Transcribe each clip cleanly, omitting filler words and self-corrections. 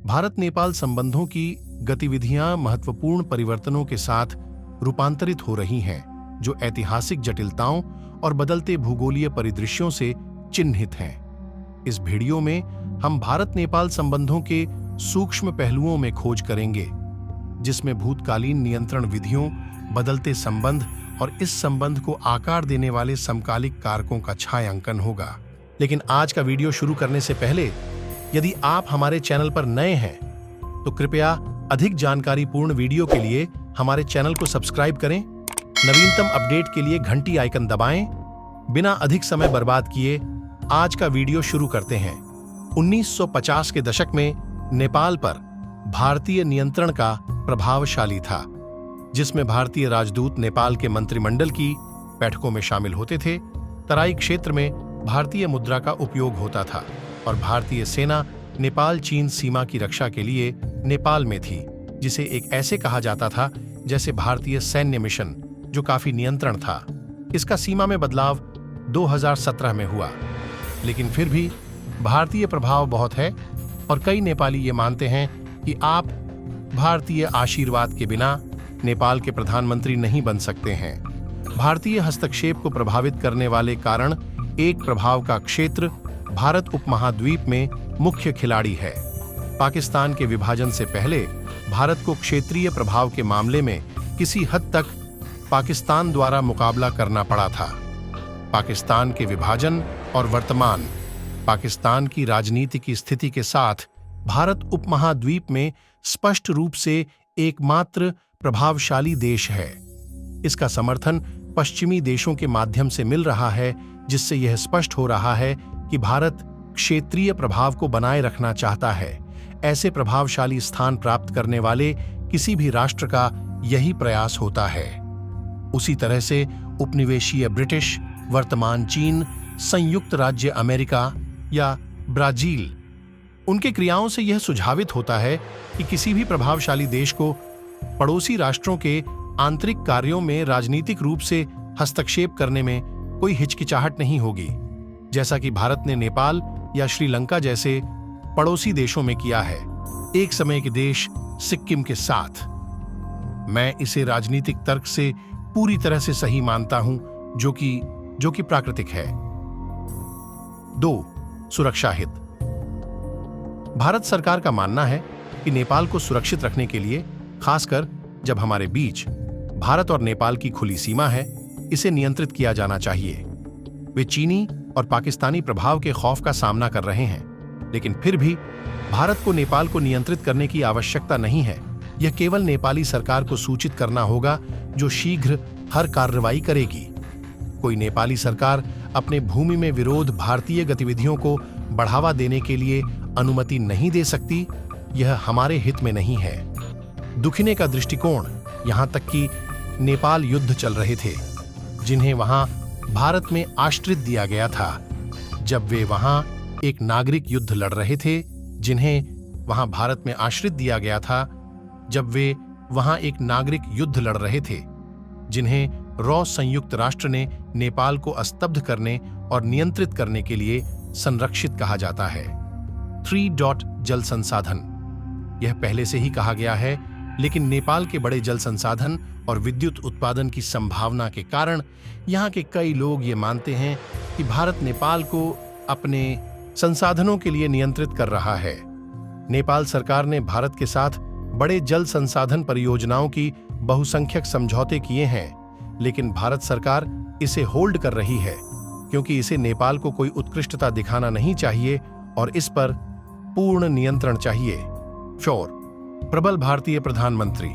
भारत नेपाल संबंधों की गतिविधियां महत्वपूर्ण परिवर्तनों के साथ रूपांतरित हो रही हैं, जो ऐतिहासिक जटिलताओं और बदलते भूगोलीय परिदृश्यों से चिन्हित हैं। इस वीडियो में हम भारत नेपाल संबंधों के सूक्ष्म पहलुओं में खोज करेंगे, जिसमें भूतकालीन नियंत्रण विधियों, बदलते संबंध और इस संबंध को आकार देने वाले समकालिक कारकों का छायांकन होगा। लेकिन आज का वीडियो शुरू करने से पहले, यदि आप हमारे चैनल पर नए हैं तो कृपया अधिक जानकारीपूर्ण वीडियो के लिए हमारे चैनल को सब्सक्राइब करें। नवीनतम अपडेट के लिए घंटी आइकन दबाएं। बिना अधिक समय बर्बाद किए आज का वीडियो शुरू करते हैं। 1950 के दशक में नेपाल पर भारतीय नियंत्रण का प्रभावशाली था, जिसमें भारतीय राजदूत नेपाल के मंत्रिमंडल की बैठकों में शामिल होते थे। तराई क्षेत्र में भारतीय मुद्रा का उपयोग होता था और भारतीय सेना नेपाल चीन सीमा की रक्षा के लिए नेपाल में थी, जिसे एक ऐसे कहा जाता था जैसे भारतीय सैन्य मिशन, जो काफी नियंत्रण था। इसका सीमा में बदलाव 2017 में हुआ, लेकिन फिर भी भारतीय प्रभाव बहुत है और कई नेपाली ये मानते हैं कि आप भारतीय आशीर्वाद के बिना नेपाल के प्रधानमंत्री नहीं बन सकते हैं। भारतीय हस्तक्षेप को प्रभावित करने वाले कारण एक प्रभाव का क्षेत्र भारत उपमहाद्वीप में मुख्य खिलाड़ी है। पाकिस्तान के विभाजन से पहले भारत को क्षेत्रीय प्रभाव के मामले में किसी हद तक पाकिस्तान द्वारा मुकाबला करना पड़ा था। पाकिस्तान के विभाजन और वर्तमान पाकिस्तान की राजनीतिक स्थिति के साथ भारत उपमहाद्वीप में स्पष्ट रूप से एकमात्र प्रभावशाली देश है। इसका समर्थन पश्चिमी देशों के माध्यम से मिल रहा है, जिससे यह स्पष्ट हो रहा है कि भारत क्षेत्रीय प्रभाव को बनाए रखना चाहता है। ऐसे प्रभावशाली स्थान प्राप्त करने वाले किसी भी राष्ट्र का यही प्रयास होता है। उसी तरह से उपनिवेशीय ब्रिटिश, वर्तमान चीन, संयुक्त राज्य अमेरिका या ब्राजील, उनके क्रियाओं से यह सुझावित होता है कि किसी भी प्रभावशाली देश को पड़ोसी राष्ट्रों के आंतरिक कार्यों में राजनीतिक रूप से हस्तक्षेप करने में कोई हिचकिचाहट नहीं होगी, जैसा कि भारत ने नेपाल या श्रीलंका जैसे पड़ोसी देशों में किया है। एक समय के देश सिक्किम के साथ। मैं इसे राजनीतिक तर्क से पूरी तरह से सही मानता हूं, जो कि प्राकृतिक है। 2. सुरक्षा हित। भारत सरकार का मानना है कि नेपाल को सुरक्षित रखने के लिए, खासकर जब हमारे बीच भारत और नेपाल की खुली सीमा है, इसे नियंत्रित किया जाना चाहिए। वे चीनी और पाकिस्तानी प्रभाव के खौफ का सामना कर रहे हैं, लेकिन फिर भी भारत को नेपाल को नियंत्रित करने की आवश्यकता नहीं है। यह केवल नेपाली सरकार को सूचित करना होगा, जो शीघ्र हर कार्रवाई करेगी। कोई नेपाली सरकार अपने भूमि में विरोध भारतीय गतिविधियों को बढ़ावा देने के लिए अनुमति नहीं दे सकती। यह हमारे हित में नहीं है। दुखिने का दृष्टिकोण, यहां तक कि नेपाल युद्ध चल रहे थे, जिन्हें वहां भारत में आश्रित दिया गया था। जब वे वहां एक नागरिक युद्ध लड़ रहे थे, जिन्हें वहां भारत में आश्रित दिया गया था, जब वे वहां एक नागरिक युद्ध लड़ रहे थे, जिन्हें संयुक्त राष्ट्र ने नेपाल को स्तब्ध करने और नियंत्रित करने के लिए संरक्षित कहा जाता है। 3. जल संसाधन। यह पहले से ही कहा गया है, लेकिन नेपाल के बड़े जल संसाधन और विद्युत उत्पादन की संभावना के कारण यहाँ के कई लोग ये मानते हैं कि भारत नेपाल को अपने संसाधनों के लिए नियंत्रित कर रहा है। नेपाल सरकार ने भारत के साथ बड़े जल संसाधन परियोजनाओं की बहुसंख्यक समझौते किए हैं, लेकिन भारत सरकार इसे होल्ड कर रही है, क्योंकि इसे नेपाल को कोई उत्कृष्टता दिखाना नहीं चाहिए और इस पर पूर्ण नियंत्रण चाहिए। 4. प्रबल भारतीय प्रधानमंत्री।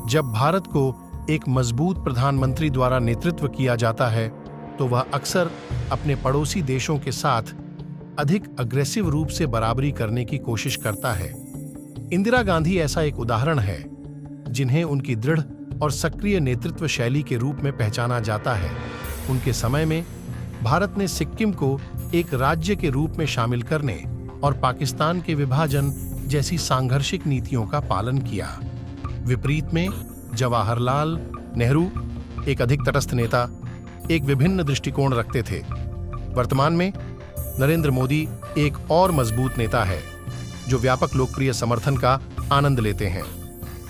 जब भारत को एक मजबूत प्रधानमंत्री द्वारा नेतृत्व किया जाता है, तो वह अक्सर अपने पड़ोसी देशों के साथ अधिक अग्रेसिव रूप से बराबरी करने की कोशिश करता है। इंदिरा गांधी ऐसा एक उदाहरण है, जिन्हें उनकी दृढ़ और सक्रिय नेतृत्व शैली के रूप में पहचाना जाता है। उनके समय में भारत ने सिक्किम को एक राज्य के रूप में शामिल करने और पाकिस्तान के विभाजन जैसी सांघर्षिक नीतियों का पालन किया। विपरीत में जवाहरलाल नेहरू, एक अधिक तटस्थ नेता, एक विभिन्न दृष्टिकोण रखते थे। वर्तमान में नरेंद्र मोदी एक और मजबूत नेता है, जो व्यापक लोकप्रिय समर्थन का आनंद लेते हैं।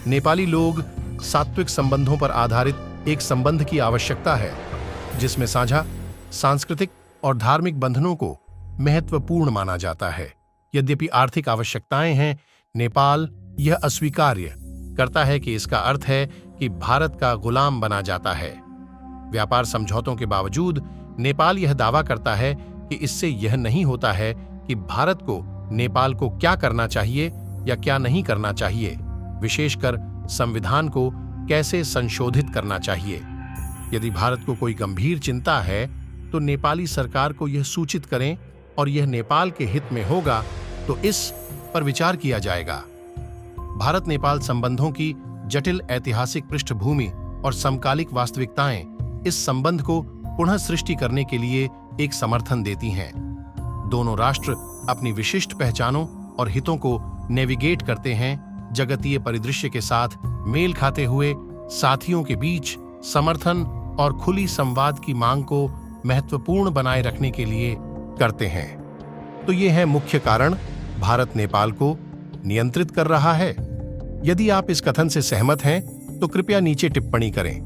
नेपाली लोग सात्विक संबंधों पर आधारित एक संबंध की आवश्यकता है, जिसमें साझा सांस्कृतिक और धार्मिक बंधनों को महत्वपूर्ण माना जाता है। यद्यपि आर्थिक आवश्यकताएं हैं, नेपाल यह अस्वीकार्य करता है कि इसका अर्थ है कि भारत का गुलाम बना जाता है। व्यापार समझौतों के बावजूद नेपाल यह दावा करता है कि इससे यह नहीं होता है कि भारत को नेपाल को क्या करना चाहिए या क्या नहीं करना चाहिए, विशेषकर संविधान को कैसे संशोधित करना चाहिए। यदि भारत को कोई गंभीर चिंता है तो नेपाली सरकार को यह सूचित करें और यह नेपाल के हित में होगा तो इस पर विचार किया जाएगा। भारत नेपाल संबंधों की जटिल ऐतिहासिक पृष्ठभूमि और समकालिक वास्तविकताएं इस संबंध को पुनः सृष्टि करने के लिए एक समर्थन देती हैं। दोनों राष्ट्र अपनी विशिष्ट पहचानों और हितों को नेविगेट करते हैं, जगतीय परिदृश्य के साथ मेल खाते हुए साथियों के बीच समर्थन और खुली संवाद की मांग को महत्वपूर्ण बनाए रखने के लिए करते हैं। तो ये है मुख्य कारण भारत नेपाल को नियंत्रित कर रहा है। यदि आप इस कथन से सहमत हैं तो कृपया नीचे टिप्पणी करें।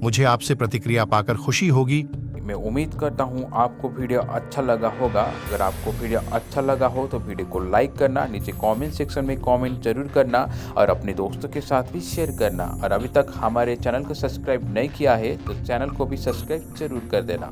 मुझे आपसे प्रतिक्रिया पाकर खुशी होगी। मैं उम्मीद करता हूँ आपको वीडियो अच्छा लगा होगा। अगर आपको वीडियो अच्छा लगा हो तो वीडियो को लाइक करना, नीचे कमेंट सेक्शन में कमेंट जरूर करना और अपने दोस्तों के साथ भी शेयर करना। और अभी तक हमारे चैनल को सब्सक्राइब नहीं किया है तो चैनल को भी सब्सक्राइब जरूर कर देना।